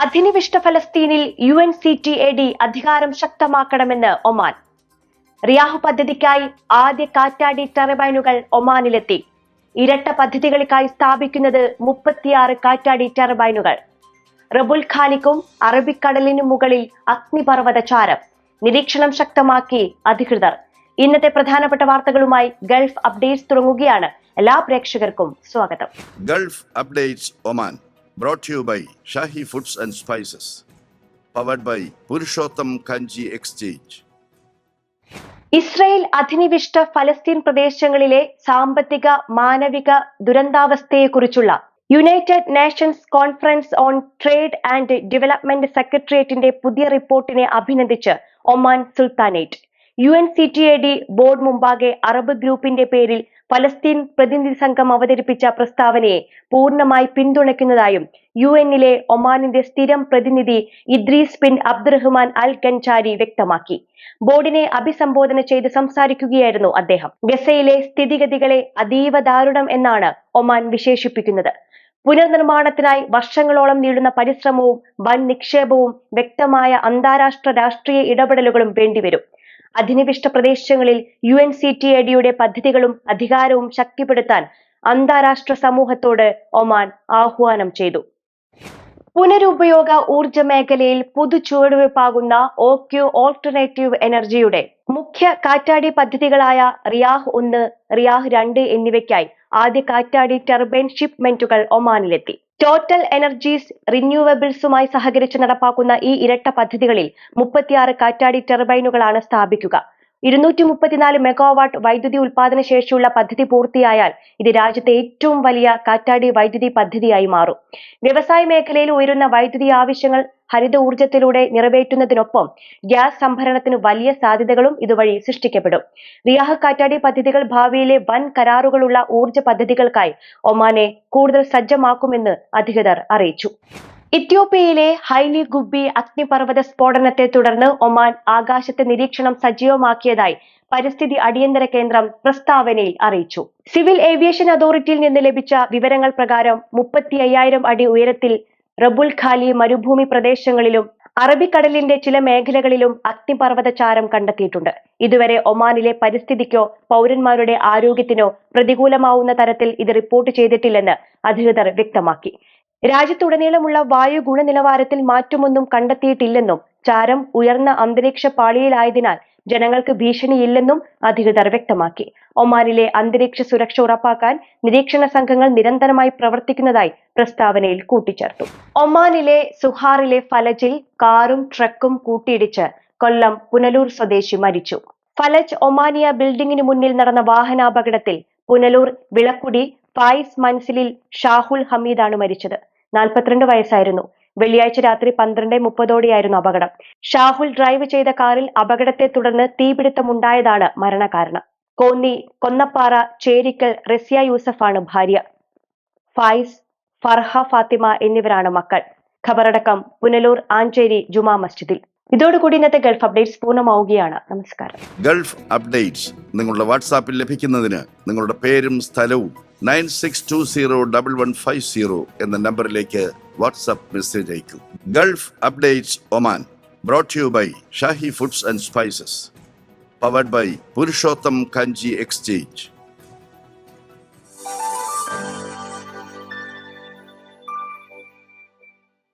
അധിനിവിഷ്ട ഫലസ്തീനിൽ UNCTAD അധികാരം ശക്തമാക്കണമെന്ന് Oman. റിയാഹ് പദ്ധതിക്കായി ആദ്യ കാറ്റാടി ടർബൈനുകൾ ഒമാനിലെത്തി. ഇരട്ട പദ്ധതികൾക്കായി സ്ഥാപിക്കുന്നത് 36 കാറ്റാടി ടർബൈനുകൾ. റബുൽ ഖാലിക്കും അറബിക്കടലിനു മുകളിൽ അഗ്നിപർവ്വത ചാരം. നിരീക്ഷണം ശക്തമാക്കി അധികൃതർ. ഇന്നത്തെ പ്രധാനപ്പെട്ട വാർത്തകളുമായി ഗൾഫ് അപ്ഡേറ്റ്സ് തുടങ്ങുകയാണ്. എല്ലാ പ്രേക്ഷകർക്കും സ്വാഗതം. Gulf updates Oman brought to you by Shahi Foods and Spices, powered by Purushottam Kanji Exchange. Israel അധിനിവിഷ്ട ഫലസ്തീൻ പ്രദേശങ്ങളിലെ സാമ്പത്തിക മാനവിക ദുരന്താവസ്ഥയെക്കുറിച്ചുള്ള United Nations Conference on Trade and Development സെക്രട്ടേറിയറ്റിന്റെ പുതിയ റിപ്പോർട്ടിനെ അഭിനന്ദിച്ച് ഒമാൻ സുൽത്താനേറ്റ്. UNCTAD ബോർഡ് മുമ്പാകെ അറബ് ഗ്രൂപ്പിന്റെ പേരിൽ ഫലസ്തീൻ പ്രതിനിധി സംഘം അവതരിപ്പിച്ച പ്രസ്താവനയെ പൂർണ്ണമായി പിന്തുണയ്ക്കുന്നതായും UN-ലെ ഒമാനിന്റെ സ്ഥിരം പ്രതിനിധി ഇദ്രീസ് ബിൻ അബ്ദുറഹ്മാൻ അൽ ഗൻചാരി വ്യക്തമാക്കി. ബോർഡിനെ അഭിസംബോധന ചെയ്ത് സംസാരിക്കുകയായിരുന്നു അദ്ദേഹം. ഗസയിലെ സ്ഥിതിഗതികളെ അതീവ ദാരുണം എന്നാണ് ഒമാൻ വിശേഷിപ്പിക്കുന്നത്. പുനർനിർമ്മാണത്തിനായി വർഷങ്ങളോളം നീളുന്ന പരിശ്രമവും വൻ നിക്ഷേപവും വ്യക്തമായ അന്താരാഷ്ട്ര രാഷ്ട്രീയ ഇടപെടലുകളും വേണ്ടിവരും. അധിനിവിഷ്ട പ്രദേശങ്ങളിൽ UNCTAD-യുടെ പദ്ധതികളും അധികാരവും ശക്തിപ്പെടുത്താൻ അന്താരാഷ്ട്ര സമൂഹത്തോട് ഒമാൻ ആഹ്വാനം ചെയ്തു. പുനരുപയോഗ ഊർജ മേഖലയിൽ പുതുചുവടുവയ്പാകുന്ന OQ ഓൾട്ടർനേറ്റീവ് എനർജിയുടെ മുഖ്യ കാറ്റാടി പദ്ധതികളായ റിയാഹ് 1, റിയാഹ് 2 എന്നിവയ്ക്കായി ആദ്യ കാറ്റാടി ടർബൈൻ ഷിപ്മെന്റുകൾ ഒമാനിലെത്തി. ടോട്ടൽ എനർജീസ് റിന്യൂവബിൾസുമായി സഹകരിച്ച് നടപ്പാക്കുന്ന ഈ ഇരട്ട പദ്ധതികളിൽ 36 കാറ്റാടി ടർബൈനുകളാണ് സ്ഥാപിക്കുക. 234 മെഗാവാട്ട് വൈദ്യുതി ഉൽപാദന ശേഷിയുള്ള പദ്ധതി പൂർത്തിയായാൽ ഇത് രാജ്യത്തെ ഏറ്റവും വലിയ കാറ്റാടി വൈദ്യുതി പദ്ധതിയായി മാറും. വ്യവസായ മേഖലയിൽ ഉയരുന്ന വൈദ്യുതി ആവശ്യങ്ങൾ ഹരിത ഊർജത്തിലൂടെ നിറവേറ്റുന്നതിനൊപ്പം ഗ്യാസ് സംഭരണത്തിന് വലിയ സാധ്യതകളും ഇതുവഴി സൃഷ്ടിക്കപ്പെടും. റിയാഹ് കാറ്റാടി പദ്ധതികൾ ഭാവിയിലെ വൻ കരാറുകളുള്ള ഊർജ പദ്ധതികൾക്കായി ഒമാനെ കൂടുതൽ സജ്ജമാക്കുമെന്ന് അധികൃതർ അറിയിച്ചു. ഇത്യോപ്യയിലെ ഹൈലി ഗുബ്ബി അഗ്നിപർവ്വത സ്ഫോടനത്തെ തുടർന്ന് ഒമാൻ ആകാശത്തെ നിരീക്ഷണം സജീവമാക്കിയതായി പരിസ്ഥിതി അടിയന്തര കേന്ദ്രം പ്രസ്താവനയിൽ അറിയിച്ചു. സിവിൽ ഏവിയേഷൻ അതോറിറ്റിയിൽ നിന്ന് ലഭിച്ച വിവരങ്ങൾ പ്രകാരം 35,000 അടി ഉയരത്തിൽ റബുൽ ഖാലി മരുഭൂമി പ്രദേശങ്ങളിലും അറബിക്കടലിന്റെ ചില മേഖലകളിലും അഗ്നിപർവ്വത ചാരം കണ്ടെത്തിയിട്ടുണ്ട്. ഇതുവരെ ഒമാനിലെ പരിസ്ഥിതിക്കോ പൗരന്മാരുടെ ആരോഗ്യത്തിനോ പ്രതികൂലമാവുന്ന തരത്തിൽ ഇത് റിപ്പോർട്ട് ചെയ്തിട്ടില്ലെന്ന് അധികൃതർ വ്യക്തമാക്കി. രാജ്യത്തുടനീളമുള്ള വായു ഗുണനിലവാരത്തിൽ മാറ്റമൊന്നും കണ്ടെത്തിയിട്ടില്ലെന്നും ചാരം ഉയർന്ന അന്തരീക്ഷ പാളിയിലായതിനാൽ ജനങ്ങൾക്ക് ഭീഷണിയില്ലെന്നും അധികൃതർ വ്യക്തമാക്കി. ഒമാനിലെ അന്തരീക്ഷ സുരക്ഷ ഉറപ്പാക്കാൻ നിരീക്ഷണ സംഘങ്ങൾ നിരന്തരമായി പ്രവർത്തിക്കുന്നതായി പ്രസ്താവനയിൽ കൂട്ടിച്ചേർത്തു. ഒമാനിലെ സുഹാറിലെ ഫലജിൽ കാറും ട്രക്കും കൂട്ടിയിടിച്ച് കൊല്ലം പുനലൂർ സ്വദേശി മരിച്ചു. ഫലജ് ഒമാനിയ ബിൽഡിംഗിന് മുന്നിൽ നടന്ന വാഹനാപകടത്തിൽ പുനലൂർ വിളക്കുടി ഫായിസ് മൻസിലിൽ ഷാഹുൽ ഹമീദാണ് മരിച്ചത്. 42 വയസ്സായിരുന്നു. വെള്ളിയാഴ്ച രാത്രി 12:30 അപകടം. ഷാഹുൽ ഡ്രൈവ് ചെയ്ത കാറിൽ അപകടത്തെ തുടർന്ന് തീപിടുത്തമുണ്ടായതാണ് മരണകാരണം. കോന്നി കൊന്നപ്പാറ ചേരിക്കൽ റസിയ യൂസഫാണ് ഭാര്യ. ഫായിസ്, ഫർഹ ഫാത്തിമ എന്നിവരാണ് മക്കൾ. ഖബറടക്കം പുനലൂർ ആഞ്ചേരി ജുമാ മസ്ജിദിൽ. ഇതോടുകൂടി ഇന്നത്തെ ഗൾഫ് അപ്ഡേറ്റ്സ് പൂർണ്ണമാവുകയാണ്. നമസ്കാരം. ഗൾഫ് അപ്ഡേറ്റ്സ് നിങ്ങളുടെ വാട്സാപ്പിൽ ലഭിക്കുന്നതിന് നിങ്ങളുടെ പേരും സ്ഥലവും 96201150 എന്ന നമ്പറിലേക്ക് വാട്സാപ്പ് മെസ്സേജ് അയക്കൂ. Gulf updates Oman brought to you by Shahi Foods and Spices, powered by Purushottam Kanji Exchange.